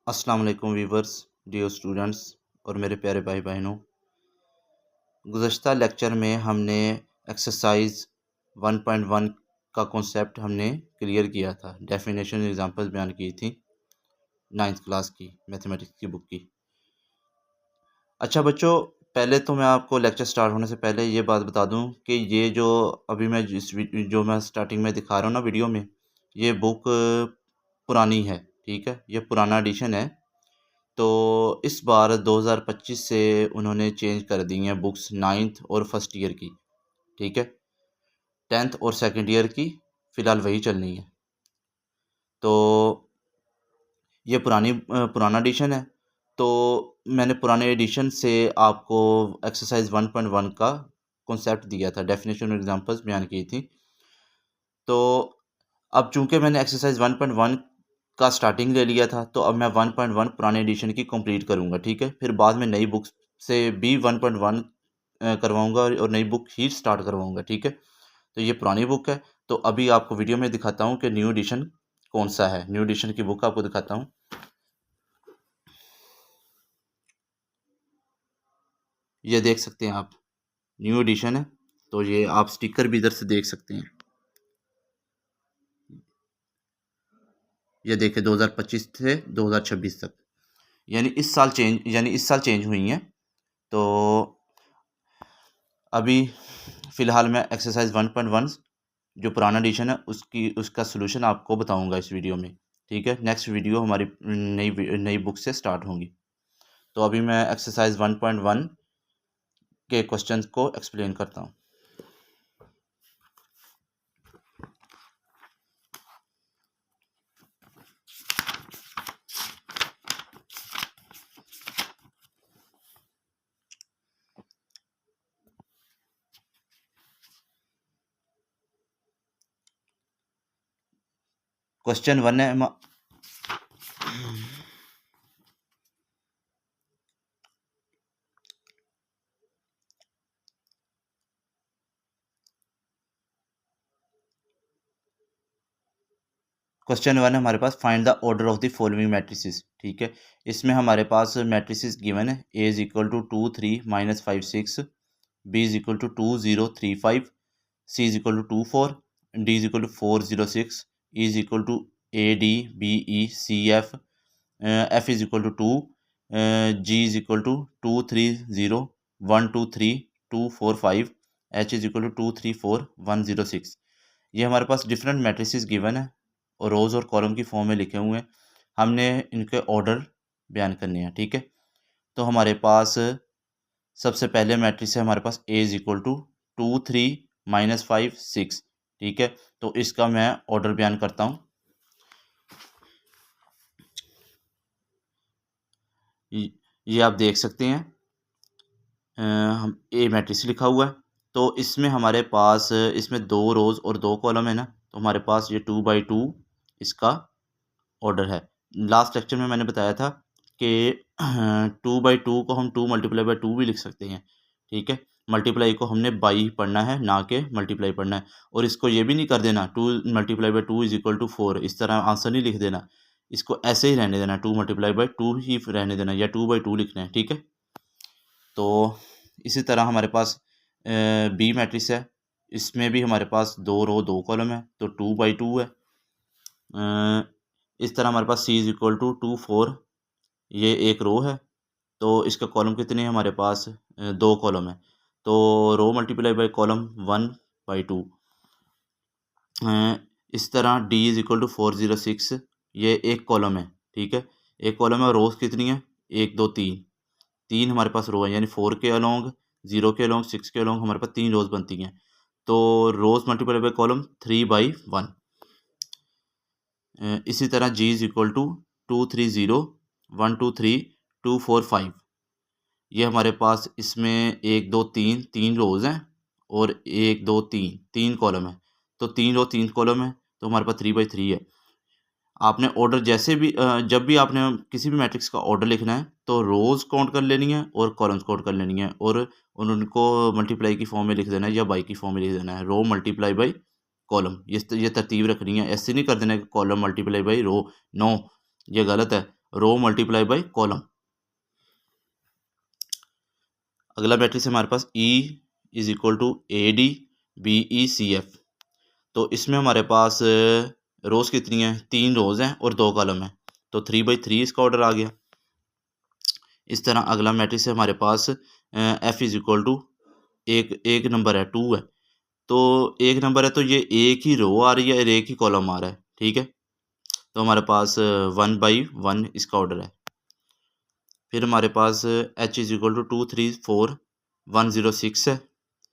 अस्सलाम वालेकुम viewers, dear students और मेरे प्यारे भाई बहनों। गुज़श्ता लेक्चर में हमने एक्सरसाइज 1.1 का कॉन्सेप्ट हमने क्लियर किया था। डेफिनेशन एग्जांपल्स बयान की थी 9th क्लास की मैथमेटिक्स की बुक की। अच्छा बच्चों, पहले तो मैं आपको लेक्चर स्टार्ट होने से पहले ये बात बता दूं कि ये जो अभी मैं जो मैं स्टार्टिंग में दिखा रहा हूँ ना वीडियो में, ये बुक पुरानी है। ठीक है, ये पुराना एडिशन है। तो इस बार 2025 से उन्होंने चेंज कर दी हैं बुक्स 9th और फर्स्ट ईयर की। ठीक है, 10th और सेकंड ईयर की फ़िलहाल वही चलनी है। तो ये पुराना एडिशन है। तो मैंने पुराने एडिशन से आपको एक्सरसाइज 1.1 का कॉन्सेप्ट दिया था, डेफिनेशन और एग्जांपल्स बयान की थी। तो अब चूंकि मैंने एक्सरसाइज 1.1 का स्टार्टिंग ले लिया था, तो अब मैं 1.1 पुराने एडिशन की कंप्लीट करूंगा। ठीक है, फिर बाद में नई बुक्स से भी 1.1 करवाऊंगा और नई बुक ही स्टार्ट करवाऊंगा। ठीक है, तो ये पुरानी बुक है। तो अभी आपको वीडियो में दिखाता हूँ कि न्यू एडिशन कौन सा है। न्यू एडिशन की बुक आपको दिखाता हूँ। ये देख सकते हैं आप, न्यू एडिशन है। तो ये आप स्टिकर भी इधर से देख सकते हैं। ये देखिए 2025 से 2026 तक, यानी इस साल चेंज हुई हैं। तो अभी फ़िलहाल मैं एक्सरसाइज 1.1 जो पुराना एडिशन है उसका सलूशन आपको बताऊंगा इस वीडियो में। ठीक है, नेक्स्ट वीडियो हमारी नई बुक से स्टार्ट होंगी। तो अभी मैं एक्सरसाइज 1.1 के क्वेश्चंस को एक्सप्लेन करता हूँ। क्वेश्चन 1 है क्वेश्चन 1 है हमारे पास, find the order of the following matrices. ठीक है, इसमें हमारे पास मैट्रिसेस गिवन है। A is equal to 2 3 -5 6, B is equal to 2 0 3 5, C is equal to 2 4, D is equal to 4 0 6, E is equal to A D B E C F, F is equal to 2, G is equal to 2 3 0 1 2 3 2 4 5, H is equal to 2 3 4 1 0 6। ये हमारे पास different matrices given है और रोज़ और column की form में लिखे हुए हैं। हमने इनके ऑर्डर बयान करने हैं। ठीक है, तो हमारे पास सबसे पहले मैट्रिक्स है हमारे पास ए इज इक्वल टू 2 3 -5 6। ठीक है, तो इसका मैं ऑर्डर बयान करता हूँ। ये आप देख सकते हैं, हम ए मैट्रिक्स लिखा हुआ है। तो इसमें हमारे पास इसमें 2 रोज़ और 2 कॉलम है ना, तो हमारे पास ये 2/2 इसका ऑर्डर है। लास्ट लेक्चर में मैंने बताया था कि 2/2 को हम 2 × 2 भी लिख सकते हैं। ठीक है, मल्टीप्लाई को हमने बाई पढ़ना है, ना कि मल्टीप्लाई पढ़ना है। और इसको ये भी नहीं कर देना 2 × 2 इज इक्वल टू 4, इस तरह आंसर नहीं लिख देना। इसको ऐसे ही रहने देना, 2 × 2 ही रहने देना, या 2/2 लिखना है। ठीक है, तो इसी तरह हमारे पास बी मैट्रिक्स है। इसमें भी हमारे पास 2 रो 2 कॉलम है, तो 2/2 है। इस तरह हमारे पास सी इज इक्वल टू 2 4, ये एक रो है। तो इसका कॉलम कितने हैं हमारे पास, 2 कॉलम है। तो रो मल्टीप्लाई बाई कॉलम 1/2। इस तरह डी इज इक्वल टू 4 0 6, ये एक कॉलम है। ठीक है, एक कॉलम है। रोज कितनी है, 1 2 3, तीन हमारे पास रो है, यानी 4 के अलोंग, 0 के अलोंग, 6 के अलोंग हमारे पास 3 रोज बनती हैं। तो रोज मल्टीप्लाई बाई कॉलम 3/1। इसी तरह जी इज इक्वल टू 2 3 0 1 2 3 2 4 5। ये हमारे पास इसमें 1 2 3 3 रोज़ हैं और 1 2 3 3 कॉलम है। तो 3 रो 3 कॉलम है, तो हमारे पास 3/3 है। आपने ऑर्डर जैसे भी जब भी आपने किसी भी मैट्रिक्स का ऑर्डर लिखना है, तो रोज़ काउंट कर लेनी है और कॉलम्स काउंट कर लेनी है, और उनको मल्टीप्लाई की फॉर्म में लिख देना है या बाई की फॉर्म में लिख देना है। रो मल्टीप्लाई बाई कॉलम, ये तरतीब रखनी है। ऐसे नहीं कर देना कि column multiply by row, no, ये गलत है। Row multiply by column. अगला मैट्रिक्स है हमारे पास E is equal to ADBECF। तो इसमें हमारे पास रोज़ कितनी हैं, 3 रोज़ हैं और 2 कॉलम हैं, तो 3/3 इसका ऑर्डर आ गया। इस तरह अगला मैट्रिक्स है हमारे पास F इज इक्वल टू एक नंबर है 2 है, तो एक नंबर है तो ये एक ही रो आ रही है और एक ही कॉलम आ रहा है, ठीक है। तो हमारे पास 1/1 इसका ऑर्डर है। फिर हमारे पास H इज इक्वल टू 234,106 है,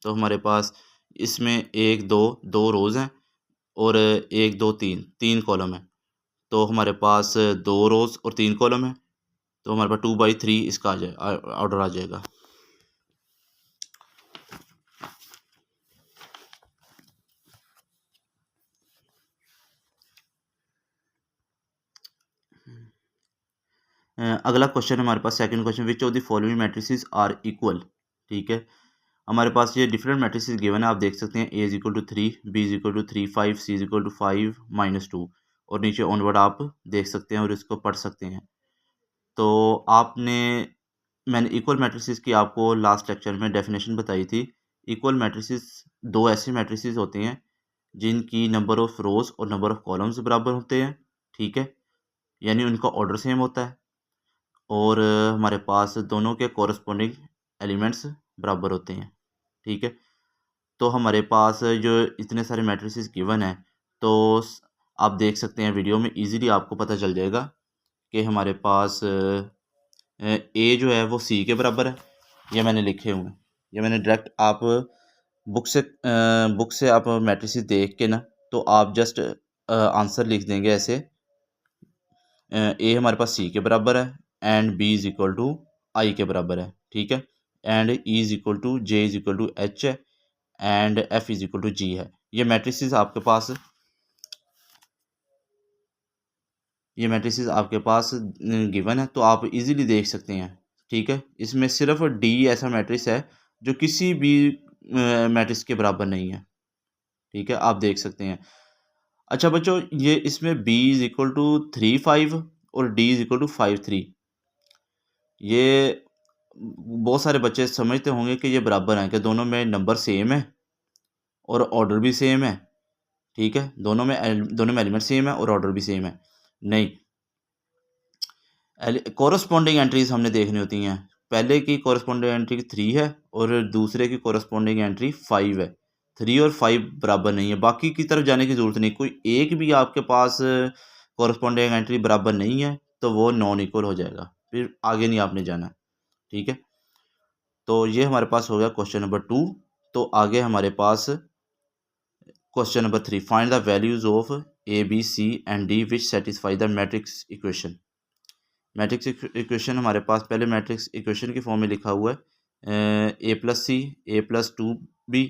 तो हमारे पास इसमें 1 2 रोज़ हैं और 1 2 3 कॉलम है, तो हमारे पास 2 रोज़ और 3 कॉलम है, तो हमारे पास 2/3 इसका आ जाए ऑर्डर आ जाएगा। अगला क्वेश्चन हमारे पास second question, which of the following matrices are equal, ठीक है। हमारे पास ये डिफरेंट मैट्रिसेस गिवन है, आप देख सकते हैं। A is equal to 3, B is equal to 3 5, C is equal to 5 -2 और नीचे ऑनवर्ड आप देख सकते हैं और इसको पढ़ सकते हैं। तो मैंने इक्वल मैट्रिसेस की आपको लास्ट लेक्चर में डेफिनेशन बताई थी। इक्वल मैट्रिसेस 2 ऐसे मैट्रिसेस होते हैं जिनकी नंबर ऑफ रोज और नंबर ऑफ कॉलम्स बराबर होते हैं, ठीक है, यानी उनका ऑर्डर सेम होता है और हमारे पास दोनों के कॉरस्पॉन्डिंग एलिमेंट्स बराबर होते हैं, ठीक है। तो हमारे पास जो इतने सारे मैट्रिसेस गिवन हैं, तो आप देख सकते हैं वीडियो में इजीली आपको पता चल जाएगा कि हमारे पास ए जो है वो सी के बराबर है, ये मैंने लिखे हुए हैं। ये मैंने डायरेक्ट आप बुक से आप मैट्रिसेस देख के ना, तो आप जस्ट आंसर लिख देंगे ऐसे, ए हमारे पास सी के बराबर है and B is equal to I के बराबर है, ठीक है, and E is equal to J is equal to H है and F is equal to G है। ये मैट्रिसेस आपके पास गिवन है, तो आप इजीली देख सकते हैं, ठीक है। इसमें सिर्फ डी ऐसा मैट्रिक्स है जो किसी भी मैट्रिक्स के बराबर नहीं है, ठीक है, आप देख सकते हैं। अच्छा बच्चों, ये इसमें b इज इक्वल टू 3 5 और d इज इक्वल टू 5 3, ये बहुत सारे बच्चे समझते होंगे कि ये बराबर हैं, कि दोनों में नंबर सेम है और ऑर्डर भी सेम है, ठीक है, दोनों में एलिमेंट सेम है और ऑर्डर भी सेम है। नहीं, कॉरस्पॉन्डिंग एंट्रीज हमने देखनी होती हैं। पहले की कॉरस्पॉन्डिंग एंट्री 3 है और दूसरे की कॉरस्पॉन्डिंग एंट्री 5 है। 3 और 5 बराबर नहीं है, बाकी की तरफ जाने की ज़रूरत नहीं। कोई एक भी आपके पास कॉरस्पॉन्डिंग एंट्री बराबर नहीं है तो वो नॉन इक्वल हो जाएगा, फिर आगे नहीं आपने जाना, ठीक है। तो ये हमारे पास हो गया क्वेश्चन नंबर 2। तो आगे हमारे पास question number 3, find the values of A B C and D which satisfy the matrix equation. Matrix equation हमारे पास पहले मैट्रिक्स इक्वेशन की फॉर्म में लिखा हुआ है A+C A+2B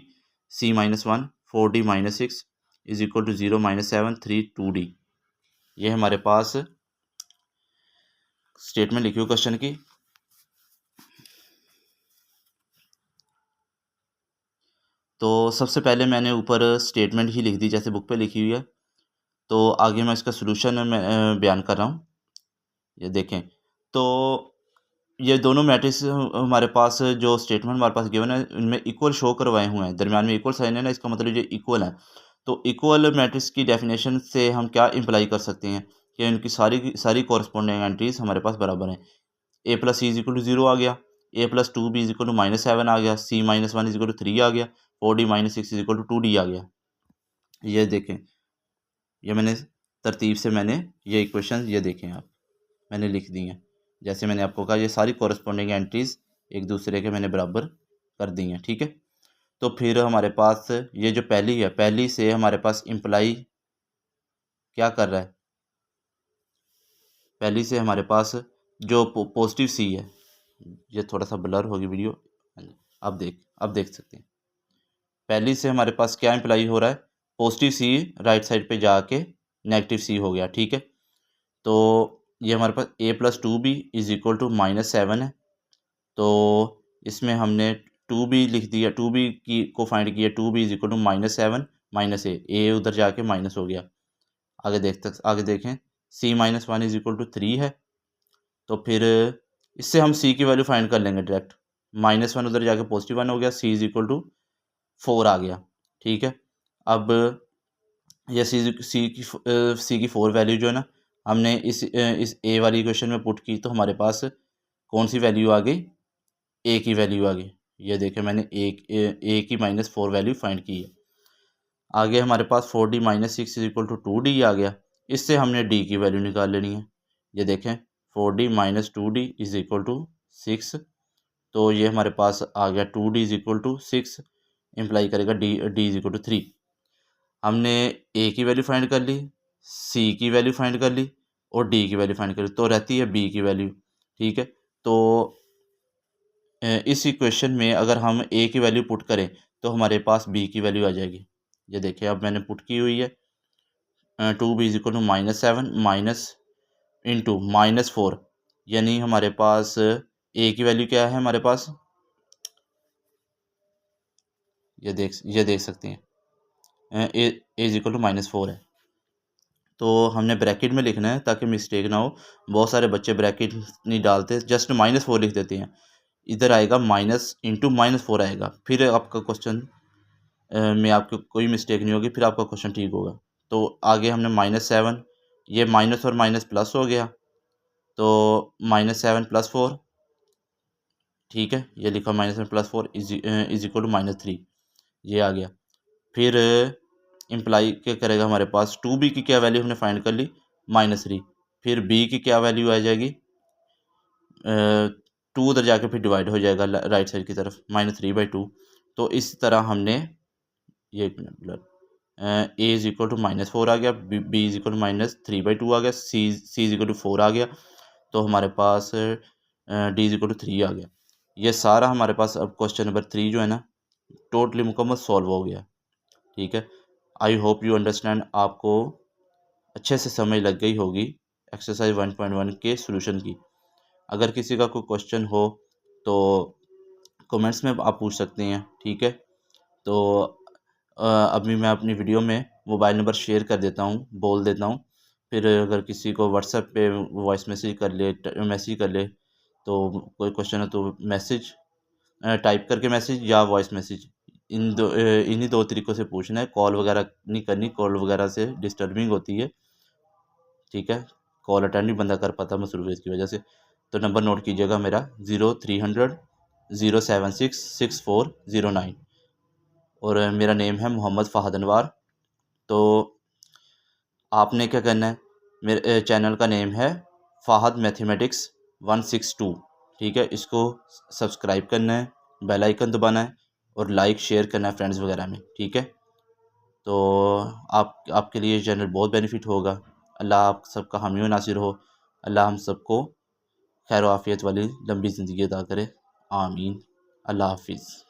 C-1 4D - 6 is equal to 0 -7 3 2D। ये हमारे पास स्टेटमेंट लिखी हुई क्वेश्चन की। तो सबसे पहले मैंने ऊपर स्टेटमेंट ही लिख दी जैसे बुक पे लिखी हुई है, तो आगे मैं इसका सोल्यूशन बयान कर रहा हूँ। ये देखें, तो ये दोनों मैट्रिक्स हमारे पास जो स्टेटमेंट हमारे पास गिवन है उनमें इक्वल शो करवाए हुए हैं, दरम्यान में इक्वल साइन है ना, इसका मतलब ये इक्वल है। तो इक्वल मैट्रिक्स की डेफिनेशन से हम क्या इम्प्लाई कर सकते हैं कि उनकी सारी कॉरस्पॉन्डिंग एंट्रीज हमारे पास बराबर हैं। A+C इज इक्वल टू 0 आ गया, A+2B इज इक्वल टू -7 आ गया, C-1 इज इक्वल टू 3 आ गया, 4D - 6 is equal to 2D आ गया। ये देखें, ये मैंने तरतीब से ये इक्वेशन ये देखें आप, मैंने लिख दी हैं। जैसे मैंने आपको कहा, ये सारी कॉरस्पॉन्डिंग एंट्रीज एक दूसरे के मैंने बराबर कर दी हैं, ठीक है। तो फिर हमारे पास ये जो पहली है, पहली से हमारे पास इम्प्लाई क्या कर रहा है, पहली से हमारे पास जो पॉजिटिव सी है, ये थोड़ा सा ब्लर होगी वीडियो, अब देख सकते हैं। पहली से हमारे पास क्या इम्प्लाई हो रहा है, पॉजिटिव सी राइट साइड पे जाके नेगेटिव सी हो गया, ठीक है। तो ये हमारे पास A+2B इज इक्वल टू -7 है, तो इसमें हमने 2B लिख दिया, 2B को फाइंड किया, 2B is equal to -7 -A उधर जाके माइनस हो गया। आगे देखें, C-1 इज इक्वल टू 3 है, तो फिर इससे हम सी की वैल्यू फाइंड कर लेंगे डायरेक्ट। -1 उधर जाके +1 हो गया, सी इज इक्वल टू 4 आ गया। ठीक है, अब ये सी की 4 वैल्यू जो है ना, हमने इस ए वाली इक्वेशन में पुट की, तो हमारे पास कौन सी वैल्यू आ गई, ए की वैल्यू आ गई। ये देखें मैंने ए की -4 वैल्यू फाइंड की है। आगे हमारे पास 4d - 6 is equal to 2d आ गया। इससे हमने d की वैल्यू निकाल लेनी है। ये देखें 4d - 2d is equal to 6, तो ये हमारे पास आ गया 2d is equal to 6, imply करेगा d इज इक्वल टू 3। हमने ए की वैल्यू फाइंड कर ली, सी की वैल्यू फाइंड कर ली और डी की वैल्यू फाइंड कर ली, तो रहती है बी की वैल्यू। ठीक है, तो इस इक्वेशन में अगर हम ए की वैल्यू पुट करें तो हमारे पास बी की वैल्यू आ जाएगी। ये देखिए अब मैंने पुट की हुई है, 2b is equal to -7 minus into -4, यानी हमारे पास ए की वैल्यू क्या है हमारे पास, ये देख सकते हैं, ए इज इक्वल टू -4 है। तो हमने ब्रैकेट में लिखना है ताकि मिस्टेक ना हो। बहुत सारे बच्चे ब्रैकेट नहीं डालते, जस्ट -4 लिख देते हैं। इधर आएगा माइनस इंटू -4 आएगा, फिर आपका क्वेश्चन में आपको कोई मिस्टेक नहीं होगी, फिर आपका क्वेश्चन ठीक होगा। तो आगे हमने -7, ये माइनस और माइनस प्लस हो गया, तो -7 + 4, ठीक है, ये लिखा -7 + 4 इज इक्वल टू -3, ये आ गया। फिर इम्प्लाई क्या करेगा हमारे पास, 2b की क्या वैल्यू हमने फाइंड कर ली, -3, फिर b की क्या वैल्यू आ जाएगी, 2 उधर जाके फिर डिवाइड हो जाएगा राइट साइड की तरफ, -3/2। तो इस तरह हमने ये ए इज इक्वल टू -4 आ गया, बी इज इक्वल टू -3/2 आ गया, सी इज इक्वल टू 4 आ गया, तो हमारे पास डी इज इक्वल टू 3 आ गया। ये सारा हमारे पास अब क्वेश्चन नंबर 3 जो है ना, टोटली मुकम्मल सॉल्व हो गया। ठीक है, आई होप यू अंडरस्टैंड, आपको अच्छे से समझ लग गई होगी एक्सरसाइज 1.1 के सॉल्यूशन की। अगर किसी का कोई क्वेश्चन हो तो कमेंट्स में आप पूछ सकते हैं। ठीक है, तो अभी मैं अपनी वीडियो में मोबाइल नंबर शेयर कर देता हूँ, बोल देता हूँ, फिर अगर किसी को व्हाट्सएप पे वॉइस मैसेज कर ले तो कोई क्वेश्चन है तो मैसेज टाइप करके मैसेज या वॉइस मैसेज, इन्हीं दो तरीक़ों से पूछना है। कॉल वगैरह नहीं करनी, कॉल वगैरह से डिस्टर्बिंग होती है। ठीक है, कॉल अटेंड नहीं बंदा कर पाता मसरूफियत की वजह से। तो नंबर नोट कीजिएगा मेरा 0300 076 6409, और मेरा नेम है मोहम्मद फ़हद अनवार। तो आपने क्या करना है, मेरे चैनल का नेम है फ़हद मैथमेटिक्स 162। ठीक है, इसको सब्सक्राइब करना है, बेल आइकन दबाना है और लाइक शेयर करना है फ्रेंड्स वगैरह में। ठीक है, तो आपके लिए चैनल बहुत बेनिफिट होगा। अल्लाह आप सबका हामी व नासिर हो। अल्लाह हम सबको खैर आफ़ियत वाली लंबी ज़िंदगी अता करे, आमीन। अल्लाह हाफिज़।